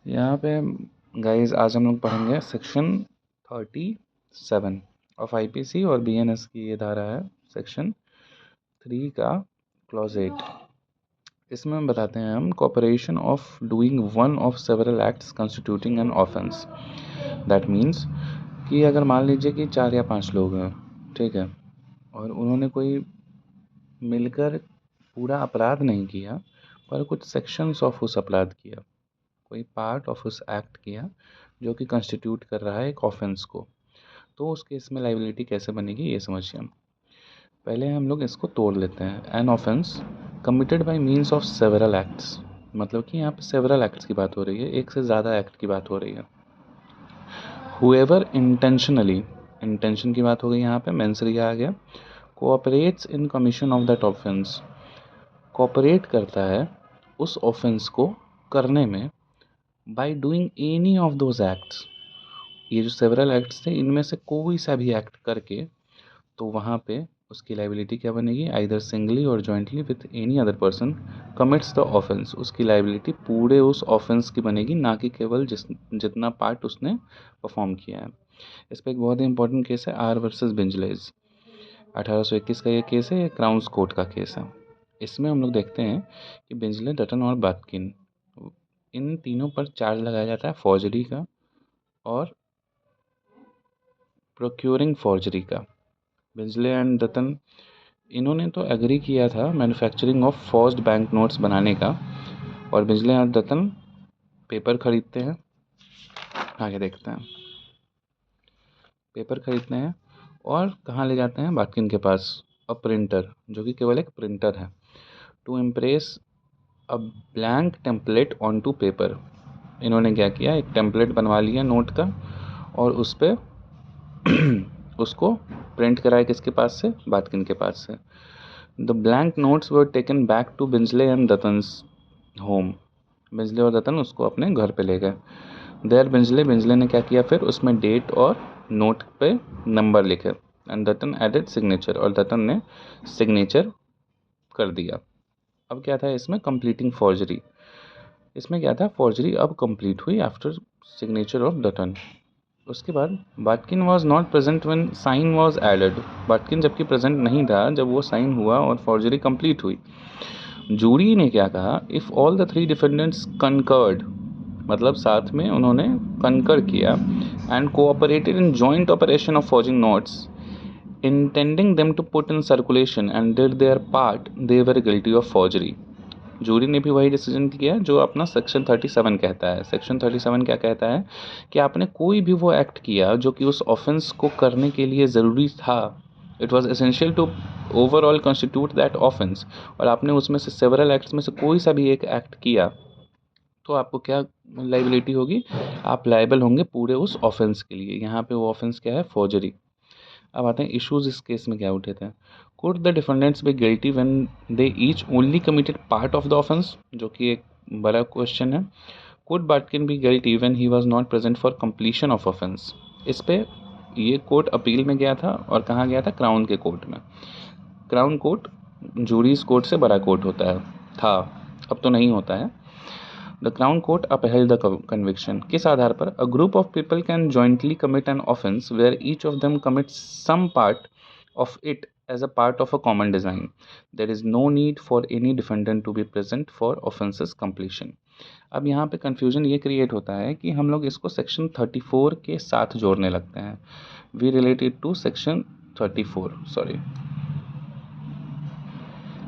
यहाँ पे गाइस आज हम लोग पढ़ेंगे सेक्शन 37 ऑफ आईपीसी और बीएनएस की ये धारा है सेक्शन 3 का क्लॉज 8। इसमें हम बताते हैं हम cooperation of doing one of several acts constituting an offence. That means कि अगर मान लीजिए कि 4 या 5 लोग हैं, ठीक है, और उन्होंने कोई मिलकर पूरा अपराध नहीं किया पर कुछ सेक्शंस ऑफ उस अपराध किया, कोई पार्ट ऑफ उस एक्ट किया जो कि कंस्टिट्यूट कर रहा है एक ऑफेंस को, तो उस केस में लाइबिलिटी कैसे बनेगी ये समझिए। हम पहले हम लोग इसको तोड़ लेते हैं। An offence committed by means of several acts, मतलब कि यहाँ पे सेवरल एक्ट्स की बात हो रही है, एक से ज़्यादा एक्ट की बात हो रही है। हुएवर इंटेंशनली, इंटेंशन की बात हो गई यहाँ पे, मेंसरिया आ गया। Cooperates in commission of that offence, cooperate करता है उस ऑफेंस को करने में by doing any of those acts, ये जो सेवरल एक्ट्स थे इनमें से कोई सा भी एक्ट करके, तो वहाँ पे उसकी लाइबिलिटी क्या बनेगी, आइदर सिंगली और jointly with any other person commits the offence, उसकी लाइबिलिटी पूरे उस ऑफेंस की बनेगी, ना कि केवल जितना पार्ट उसने परफॉर्म किया है। इस पर एक बहुत ही इंपॉर्टेंट केस है आर वर्सेस बिंजलेज, 1821 का ये केस है, ये क्राउन्स कोर्ट का केस है। इसमें हम लोग देखते हैं कि बिंजले, डटन और बातकिन, इन तीनों पर चार्ज लगाया जाता है फॉर्जरी का और प्रोक्योरिंग फॉर्जरी का। बिंजले एंड डटन, इन्होंने तो एग्री किया था manufacturing of forged bank notes बनाने का, और बिंजले एंड डटन पेपर खरीदते हैं, आगे देखते हैं, पेपर खरीदते हैं और कहाँ ले जाते हैं, बातकिन के पास, अ प्रिंटर, जो कि केवल एक प्रिंटर है, to impress a blank template on to paper. इन्होंने क्या किया, एक टेम्पलेट बनवा लिया नोट का और उस पर उसको प्रिंट कराया, किसके पास से, बातकिन के पास से। The blank notes were taken back to Bingley and Dutton's home, Bingley और दतन उसको अपने घर पे ले गए। देयर बिंजले ने क्या किया, फिर उसमें डेट और नोट पे नंबर लिखे, एंड दतन एडेड सिग्नेचर, और दतन ने सिग्नेचर कर दिया। अब क्या था इसमें, कंप्लीटिंग फॉर्जरी, इसमें क्या था, फॉर्जरी अब कंप्लीट हुई आफ्टर सिग्नेचर ऑफ डटन। उसके बाद Batkin was not present when sign was added, Batkin जबकि प्रेजेंट नहीं था जब वो साइन हुआ और फॉर्जरी कंप्लीट हुई। जूरी ने क्या कहा, if all the 3 defendants conquered, मतलब साथ में उन्होंने कंकर किया, and cooperated in joint operation of forging notes intending them to put in circulation and did their part, they were guilty of forgery. Jury ने भी वही डिसीजन किया जो अपना सेक्शन 37 कहता है। सेक्शन 37 क्या कहता है कि आपने कोई भी वो एक्ट किया जो कि उस ऑफेंस को करने के लिए ज़रूरी था, it was essential to overall constitute that offence, और आपने उसमें से सेवरल एक्ट्स में से कोई सा भी एक एक्ट किया, तो आपको क्या लाइबिलिटी होगी, आप लाइबल होंगे पूरे उस ऑफेंस के लिए। यहाँ पे वो ऑफेंस क्या है, फॉर्जरी। अब आते हैं इश्यूज इस केस में क्या उठे थे। Could the defendants be guilty when they each only committed part of the offence, जो कि एक बड़ा क्वेश्चन है। Could Batkin be guilty when he was not present for completion of offence. इस पे ये कोर्ट अपील में गया था, और कहाँ गया था, क्राउन के कोर्ट में। क्राउन कोर्ट जूरीज कोर्ट से बड़ा कोर्ट होता है, था, अब तो नहीं होता है। The crown court upheld the conviction, किस आधार पर, a group of people can jointly commit an offence where each of them commits some part of it as a part of a common design, there is no need for any defendant to be present for offence's completion. अब यहाँ पे confusion ये create होता है कि हम लोग इसको सेक्शन 34 के साथ जोड़ने लगते हैं। We related to section 34, sorry,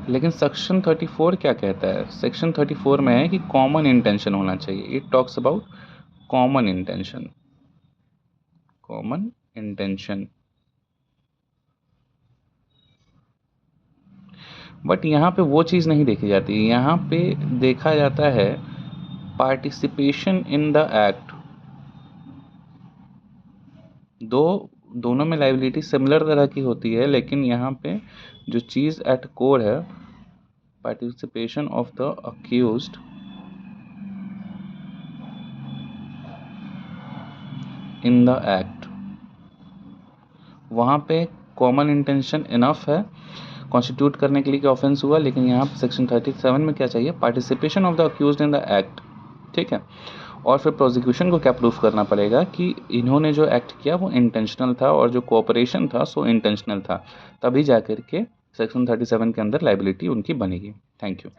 लेकिन सेक्शन 34 क्या कहता है, सेक्शन 34 में है कि कॉमन इंटेंशन होना चाहिए। It talks about common intention, common intention. But यहाँ पे वो चीज़ नहीं देखी जाती, यहाँ पे देखा जाता है पार्टिसिपेशन इन द एक्ट। दोनों में लाइबिलिटी सिमिलर तरह की होती है, लेकिन यहाँ पे जो चीज़ एट कोर है, participation of the accused in the act, वहाँ पे कॉमन इंटेंशन इनफ है कॉन्स्टिट्यूट करने के लिए कि ऑफेंस हुआ, लेकिन यहाँ सेक्शन 37 में क्या चाहिए, participation of the accused in the act, ठीक है। और फिर प्रोसिक्यूशन को क्या प्रूफ करना पड़ेगा कि इन्होंने जो एक्ट किया वो इंटेंशनल था और जो कोऑपरेशन था सो इंटेंशनल था, तभी जा कर के सेक्शन 37 के अंदर लाइबिलिटी उनकी बनेगी। Thank you.